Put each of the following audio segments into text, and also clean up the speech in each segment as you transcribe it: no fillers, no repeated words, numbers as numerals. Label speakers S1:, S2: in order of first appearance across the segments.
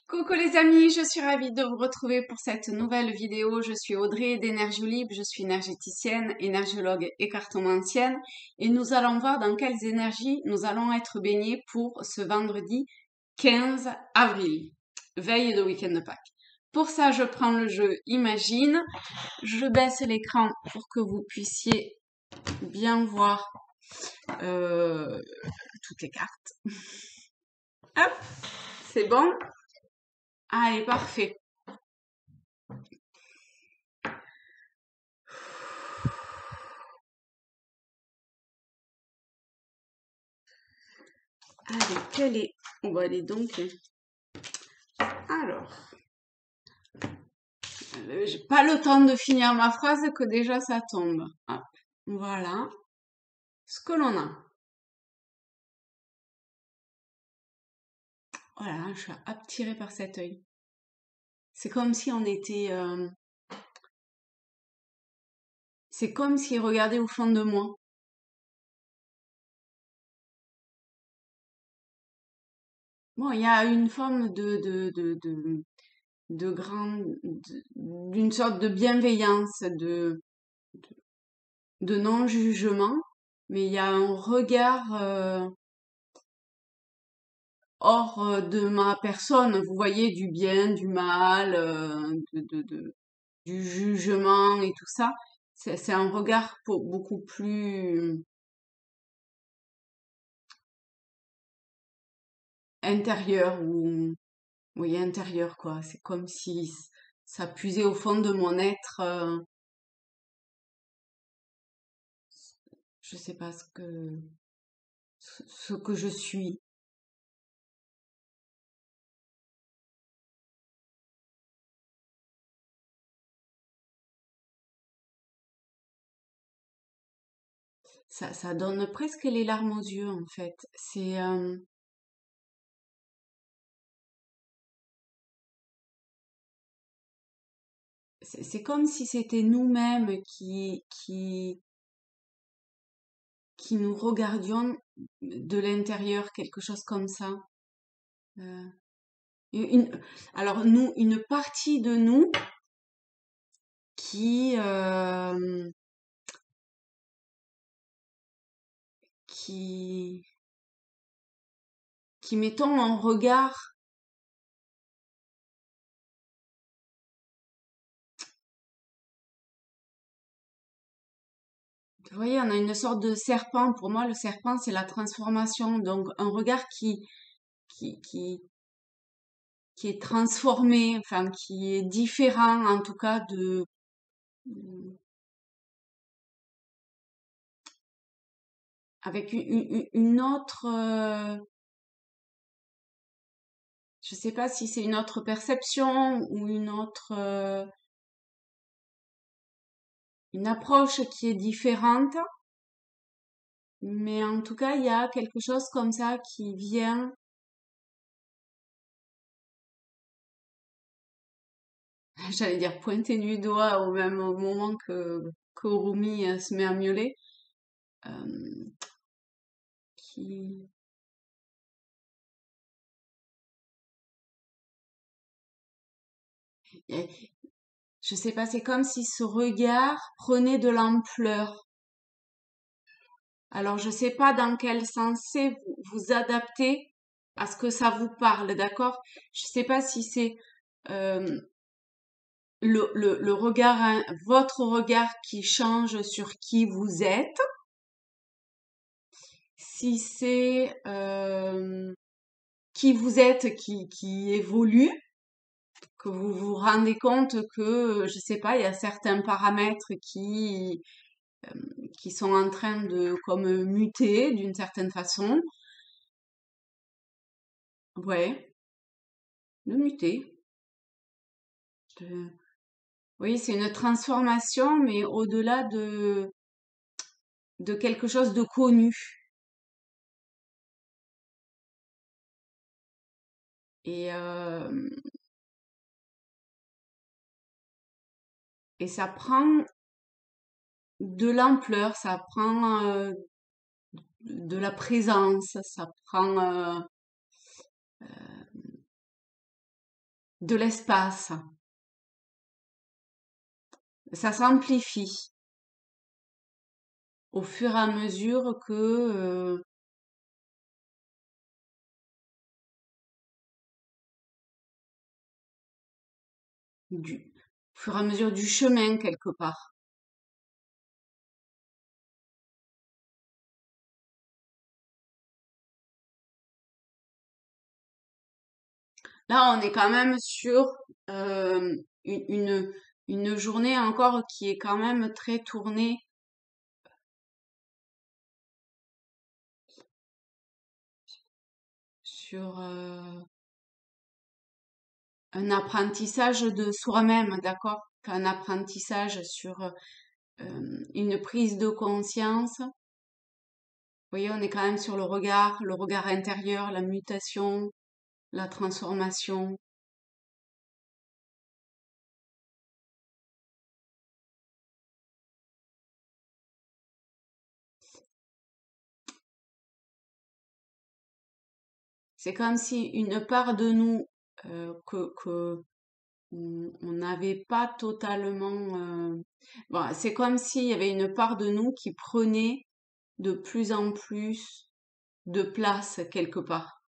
S1: Coucou les amis, je suis ravie de vous retrouver pour cette nouvelle vidéo. Je suis Audrey d'Énergie Libre, je suis énergéticienne, énergiologue et cartomancienne et nous allons voir dans quelles énergies nous allons être baignés pour ce vendredi 15 avril, veille de week-end de Pâques. Pour ça, je prends le jeu Imagine, je baisse l'écran pour que vous puissiez bien voir toutes les cartes. Hop, c'est bon. Allez, parfait. Allez, quelle est... On va aller donc... Alors, j'ai pas le temps de finir ma phrase que déjà ça tombe. Hop, voilà ce que l'on a. Voilà, je suis attirée par cet œil. C'est comme si on était... c'est comme s'il regardait au fond de moi. Bon, il y a une forme de grande... d'une sorte de bienveillance, de non-jugement, mais il y a un regard... hors de ma personne, vous voyez, du bien, du mal, du jugement et tout ça. C'est un regard beaucoup plus intérieur ou oui intérieur quoi. C'est comme si ça puisait au fond de mon être. Je sais pas ce que je suis. Ça donne presque les larmes aux yeux en fait. C'est comme si c'était nous-mêmes qui nous regardions de l'intérieur, quelque chose comme ça. Euh, une- alors nous, une partie de nous qui, qui, qui mettons en regard. Vous voyez, on a une sorte de serpent. Pour moi, le serpent, c'est la transformation. Donc, un regard qui, qui, qui est transformé, enfin, qui est différent, en tout cas, avec une autre, je sais pas si c'est une autre perception ou une approche qui est différente, mais en tout cas, il y a quelque chose comme ça qui vient, j'allais dire pointer du doigt au même moment que Rumi se met à miauler, euh, qui, et je sais pas, c'est comme si ce regard prenait de l'ampleur. Alors, je sais pas dans quel sens c'est, vous adaptez à ce que ça vous parle, d'accord? Je sais pas si c'est euh, le regard, hein, votre regard qui change sur qui vous êtes, si c'est qui vous êtes qui évolue, que vous vous rendez compte que, je sais pas, il y a certains paramètres qui sont en train de comme muter d'une certaine façon. Ouais, de muter. De- Oui, c'est une transformation, mais au-delà de quelque chose de connu. Et, euh, et ça prend de l'ampleur, ça prend de la présence, ça prend de l'espace. Ça s'amplifie au fur et à mesure que au fur et à mesure du chemin quelque part. Là, on est quand même sur euh, une, une une journée encore qui est quand même très tournée sur un apprentissage de soi-même, d'accord? Un apprentissage sur une prise de conscience. Vous voyez, on est quand même sur le regard intérieur, la mutation, la transformation. C'est comme si une part de nous que on n'avait pas totalement. Bon, c'est comme s'il y avait une part de nous qui prenait de plus en plus de place quelque part,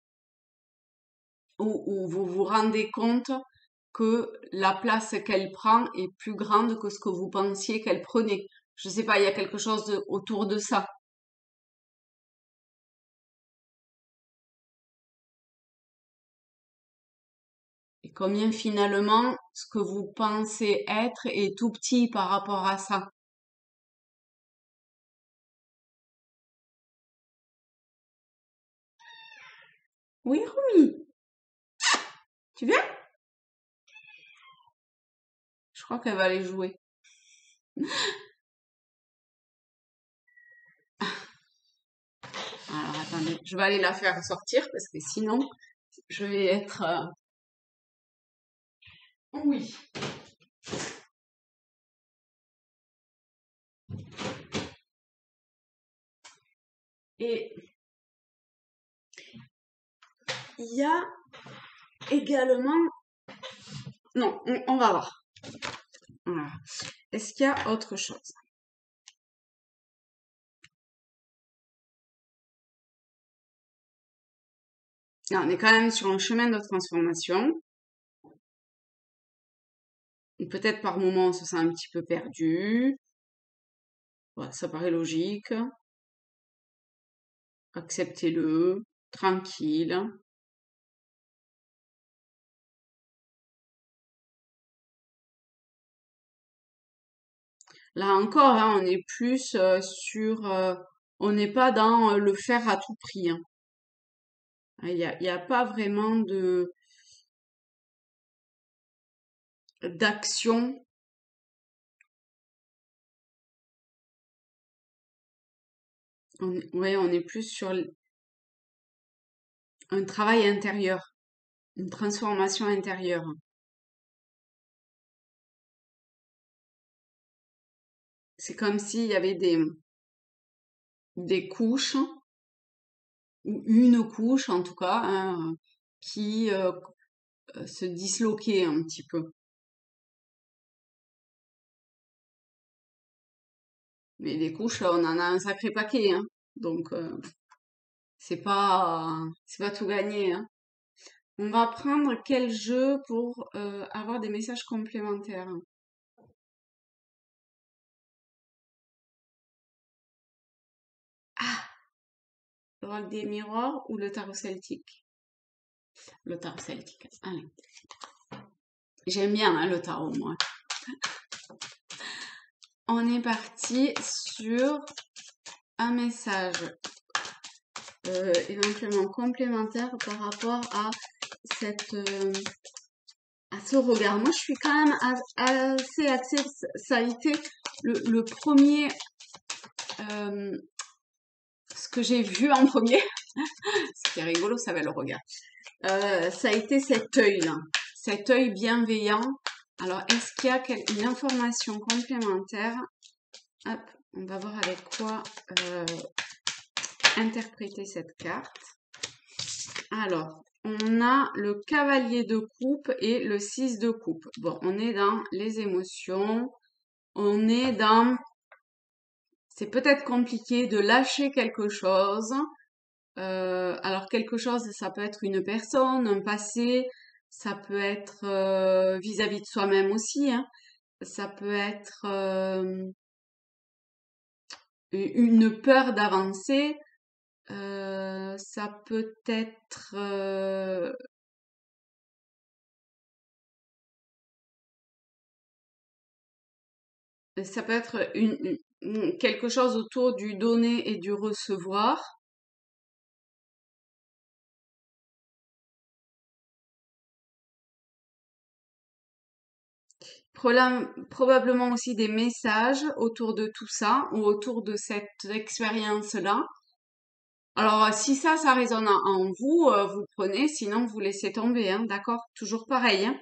S1: où vous vous rendez compte que la place qu'elle prend est plus grande que ce que vous pensiez qu'elle prenait. Je sais pas, il y a quelque chose autour de ça. Et combien finalement ce que vous pensez être est tout petit par rapport à ça. Oui, Rumi, tu viens? Je crois qu'elle va aller jouer. Alors attendez, je vais aller la faire sortir parce que sinon je vais être. Oui. Et il y a également. Non, on va voir. Voilà. Est-ce qu'il y a autre chose? Là, on est quand même sur un chemin de transformation. Et peut-être par moments on se sent un petit peu perdu. Voilà, ça paraît logique. Acceptez-le, tranquille. Là encore, hein, on est plus sur, on n'est pas dans le faire à tout prix, hein. Il y a pas vraiment de d'action. Ouais, on est plus sur un travail intérieur, une transformation intérieure. C'est comme s'il y avait des couches, ou une couche en tout cas, hein, qui se disloquait un petit peu. Mais des couches, on en a un sacré paquet, hein. Donc, c'est pas tout gagné, hein. On va prendre quel jeu pour avoir des messages complémentaires? Ah, le rôle des miroirs ou le tarot celtique? Le tarot celtique. Allez. J'aime bien hein, le tarot, moi. On est parti sur un message éventuellement complémentaire par rapport à cette à ce regard. Moi, je suis quand même assez axée. Ça a été le premier, ce que j'ai vu en premier. Ce qui est rigolo, ça va le regard. Ça a été cet œil-là, cet œil bienveillant. Alors, est-ce qu'il y a une information complémentaire? Hop, on va voir avec quoi interpréter cette carte. Alors, on a le cavalier de coupe et le 6 de coupe. Bon, on est dans les émotions, on est dans... C'est peut-être compliqué de lâcher quelque chose. Alors quelque chose, ça peut être une personne, un passé, ça peut être vis-à-vis de soi-même aussi, hein. Ça peut être une peur d'avancer, ça peut être quelque chose autour du donner et du recevoir. Probablement aussi des messages autour de tout ça ou autour de cette expérience-là. Alors, si ça résonne en vous, vous prenez, sinon vous laissez tomber, hein, d'accord? Toujours pareil, hein.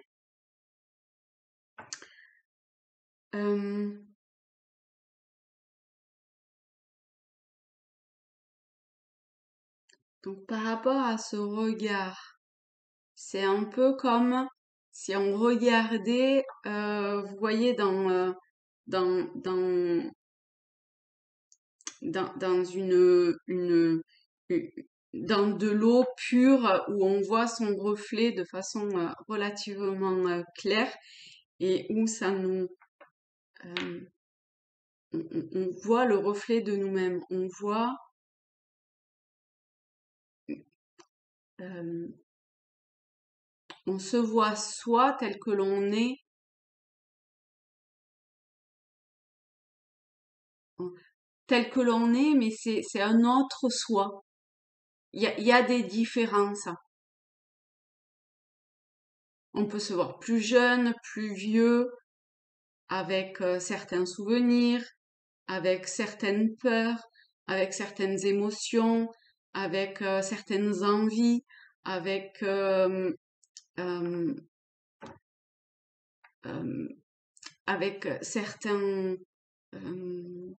S1: Euh, donc, par rapport à ce regard, c'est un peu comme si on regardait, vous voyez, dans, dans, dans une- dans de l'eau pure où on voit son reflet de façon relativement claire et où ça nous, euh, on voit le reflet de nous-mêmes. On voit, euh, on se voit soi tel que l'on est, tel que l'on est, mais c'est un autre soi. Il y a des différences. On peut se voir plus jeune, plus vieux, avec certains souvenirs, avec certaines peurs, avec certaines émotions, avec certaines envies, avec euh, euh, avec certains euh,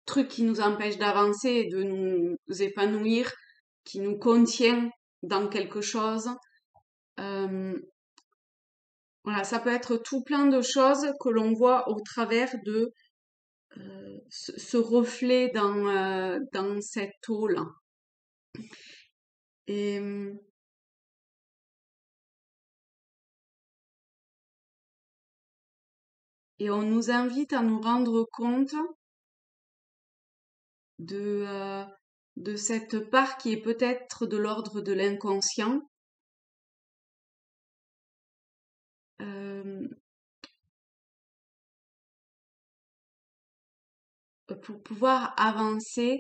S1: trucs qui nous empêchent d'avancer et de nous épanouir, qui nous contient dans quelque chose. Euh, voilà, ça peut être tout plein de choses que l'on voit au travers de ce reflet dans cette eau-là. Et, et on nous invite à nous rendre compte de, euh, de cette part qui est peut-être de l'ordre de l'inconscient, euh, pour pouvoir avancer,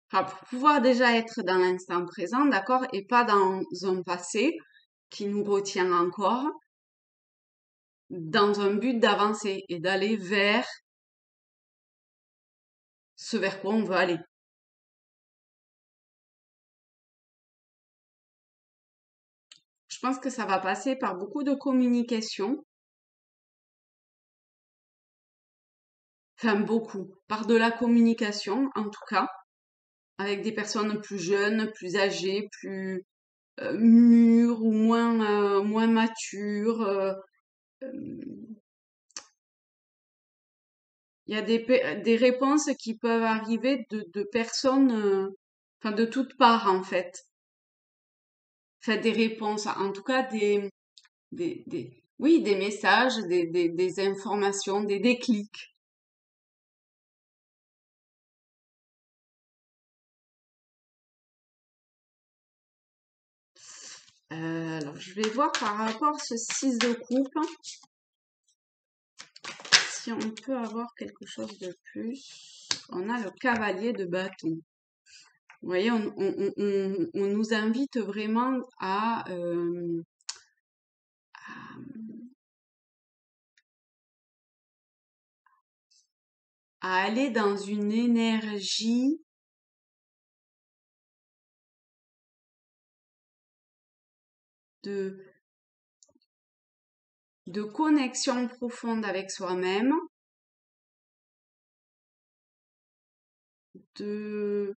S1: enfin, pour pouvoir déjà être dans l'instant présent, d'accord, et pas dans un passé qui nous retient encore, dans un but d'avancer et d'aller vers ce vers quoi on veut aller. Je pense que ça va passer par beaucoup de communication, enfin beaucoup, par de la communication en tout cas, avec des personnes plus jeunes, plus âgées, plus mûres ou moins matures. Euh, Il y a des réponses qui peuvent arriver de personnes, enfin de toutes parts en fait. Enfin des réponses, en tout cas oui, des messages, des informations, des déclics. Alors, je vais voir par rapport à ce 6 de coupe, si on peut avoir quelque chose de plus. On a le cavalier de bâton. Vous voyez, on nous invite vraiment à aller dans une énergie de, de connexion profonde avec soi-même, de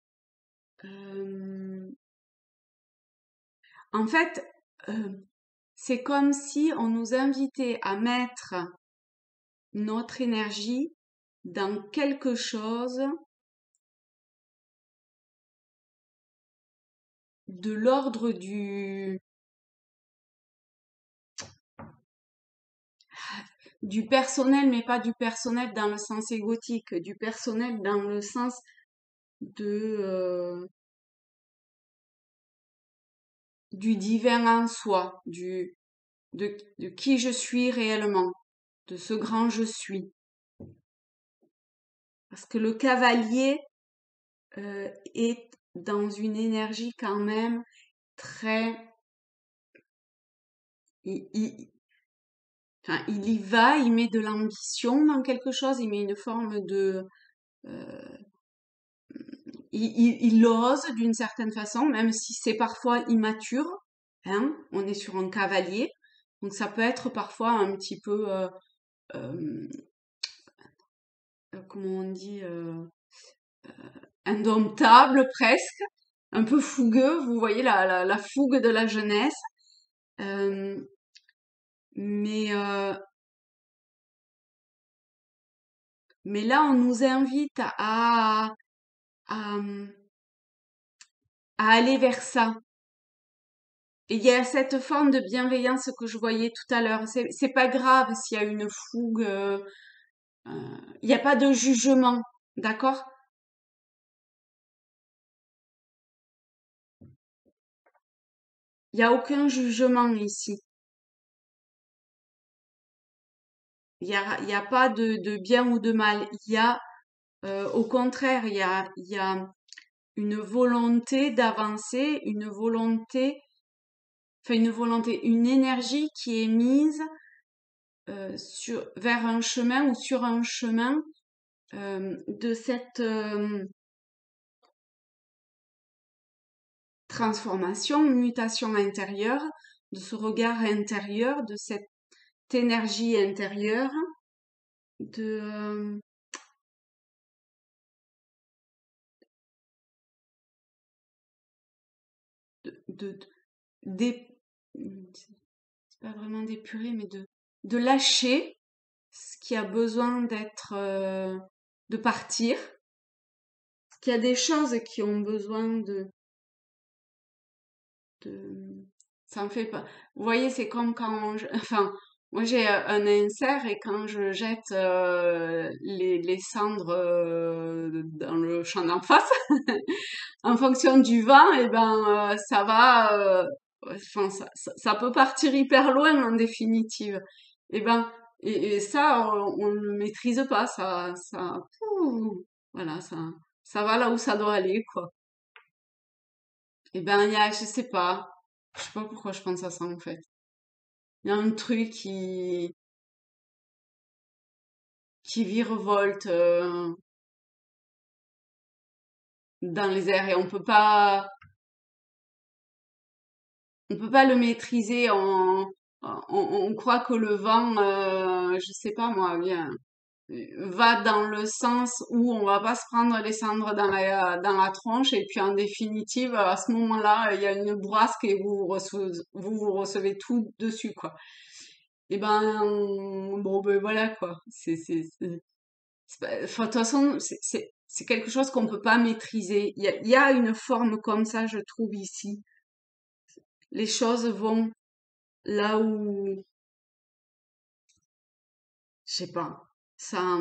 S1: Euh, en fait, euh, c'est comme si on nous invitait à mettre notre énergie dans quelque chose de l'ordre du personnel, mais pas du personnel dans le sens égotique, du personnel dans le sens de du divin en soi, de qui je suis réellement, de ce grand je suis. Parce que le cavalier est dans une énergie quand même très, il, enfin, il y va, il met de l'ambition dans quelque chose, il met une forme de, euh, il ose d'une certaine façon, même si c'est parfois immature. Hein, on est sur un cavalier, donc ça peut être parfois un petit peu, euh, comment on dit, indomptable presque, un peu fougueux. Vous voyez la fougue de la jeunesse. Euh, mais mais là, on nous invite à, à aller vers ça. Et il y a cette forme de bienveillance que je voyais tout à l'heure. C'est pas grave s'il y a une fougue. Il n'y a pas de jugement, d'accord? Il n'y a aucun jugement ici. Il y a pas de bien ou de mal. Il y a, au contraire, il y a une volonté d'avancer, une volonté, une énergie qui est mise vers un chemin ou sur un chemin de cette transformation, mutation intérieure, de ce regard intérieur, de cette énergie intérieure, de, de, d'é- c'est pas vraiment d'épurer, mais de lâcher ce qui a besoin d'être, de partir, qu'il y a des choses qui ont besoin de, ça me fait pas, vous voyez, c'est comme quand enfin, moi j'ai un insert et quand je jette les cendres dans le champ d'en face, en fonction du vent, et ben ça va, enfin ça peut partir hyper loin en définitive. Et ben et ça on le maîtrise pas, pouh, voilà ça va là où ça doit aller quoi. Et ben il y a je sais pas pourquoi je pense à ça en fait. Il y a un truc qui virevolte dans les airs et on peut pas le maîtriser. On croit que le vent, je sais pas moi, bien, va dans le sens où on va pas se prendre les cendres dans la tronche et puis en définitive, à ce moment-là, il y a une bourrasque et vous recevez tout dessus, quoi. Et ben, bon, ben voilà, quoi. Enfin, de toute façon, c'est quelque chose qu'on peut pas maîtriser. Il y a une forme comme ça, je trouve, ici. Les choses vont là où, je sais pas, ça,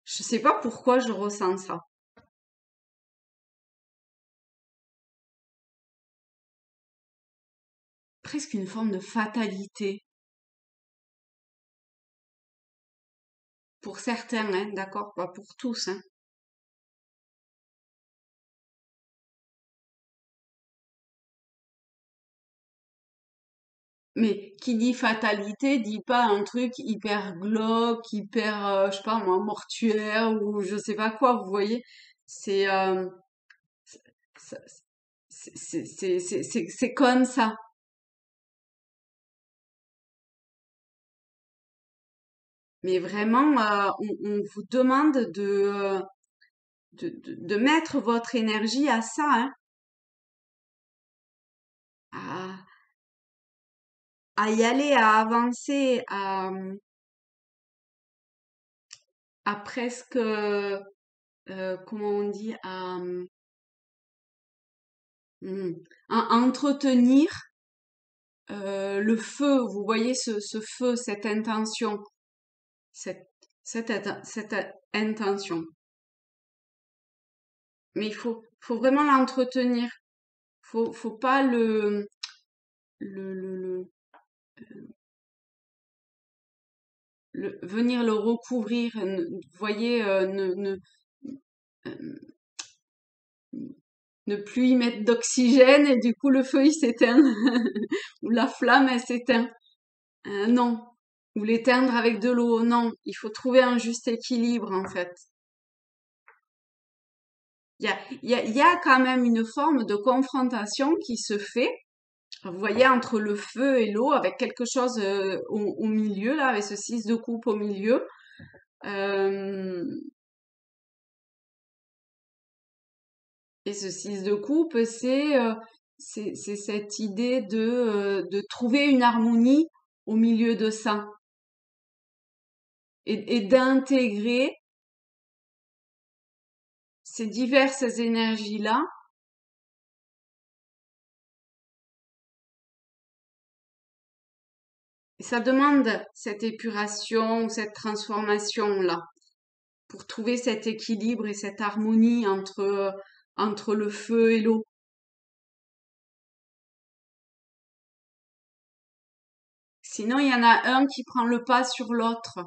S1: je sais pas pourquoi je ressens ça. Presque une forme de fatalité. Pour certains, hein, d'accord, pas pour tous, hein. Mais qui dit fatalité dit pas un truc hyper glauque, hyper, je sais pas moi, mortuaire ou je sais pas quoi, vous voyez. C'est, c'est c'est comme ça. Mais vraiment, on vous demande de mettre votre énergie à ça, hein, à, à y aller, à avancer, à presque, comment on dit, hmm, à entretenir le feu. Vous voyez ce feu, cette intention, cette, cette intention. Mais faut vraiment l'entretenir. Faut pas le, venir le recouvrir. Vous voyez, euh, ne plus y mettre d'oxygène et du coup le feu il s'éteint ou la flamme elle s'éteint. Non. Ou l'éteindre avec de l'eau. Non. Il faut trouver un juste équilibre en fait. Il y a quand même une forme de confrontation qui se fait. Vous voyez, entre le feu et l'eau, avec quelque chose au milieu, là, avec ce 6 de coupe au milieu. Et ce 6 de coupe, c'est cette idée de trouver une harmonie au milieu de ça. Et d'intégrer ces diverses énergies-là. Et ça demande cette épuration, cette transformation-là, pour trouver cet équilibre et cette harmonie entre le feu et l'eau. Sinon, il y en a un qui prend le pas sur l'autre.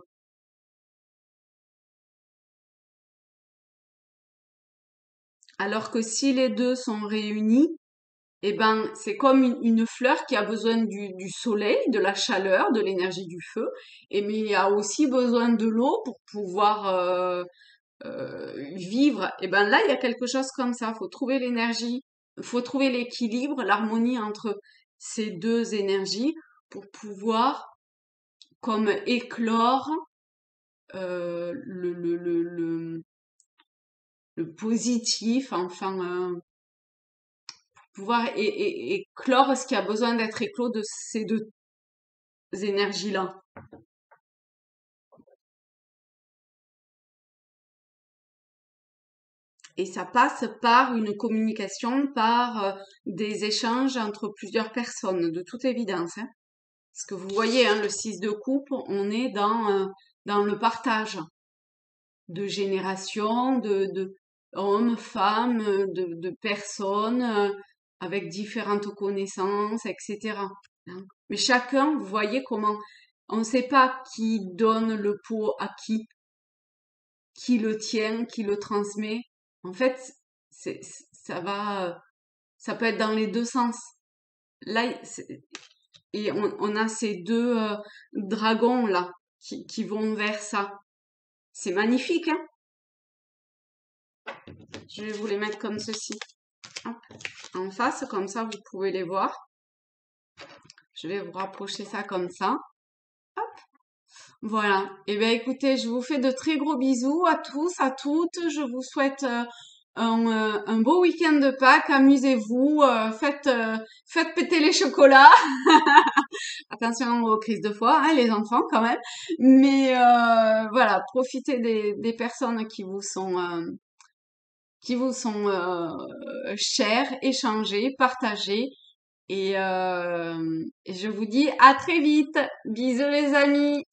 S1: Alors que si les deux sont réunis, eh ben, c'est comme une fleur qui a besoin du soleil, de la chaleur, de l'énergie du feu, et mais il a aussi besoin de l'eau pour pouvoir vivre. Et ben là, il y a quelque chose comme ça. Faut trouver l'énergie, faut trouver l'équilibre, l'harmonie entre ces deux énergies pour pouvoir comme éclore le positif, enfin pouvoir éclore ce qui a besoin d'être éclos de ces deux énergies-là. Et ça passe par une communication, par des échanges entre plusieurs personnes, de toute évidence. Hein. Parce que vous voyez, hein, le 6 de coupe, on est dans le partage de générations, de hommes, femmes, de personnes avec différentes connaissances, etc. Hein. Mais chacun, vous voyez comment on ne sait pas qui donne le pot à qui le tient, qui le transmet. En fait, ça va, ça peut être dans les deux sens. Là, et on a ces deux dragons là qui vont vers ça. C'est magnifique, hein? Je vais vous les mettre comme ceci. Hop, en face, comme ça, vous pouvez les voir. Je vais vous rapprocher ça comme ça. Hop, voilà. Et bien, écoutez, je vous fais de très gros bisous à tous, à toutes. Je vous souhaite un beau week-end de Pâques. Amusez-vous, faites péter les chocolats. Attention aux crises de foie, hein, les enfants quand même. Mais voilà, profitez des personnes qui vous sont chères, échangez, partagez. Et je vous dis à très vite. Bisous les amis.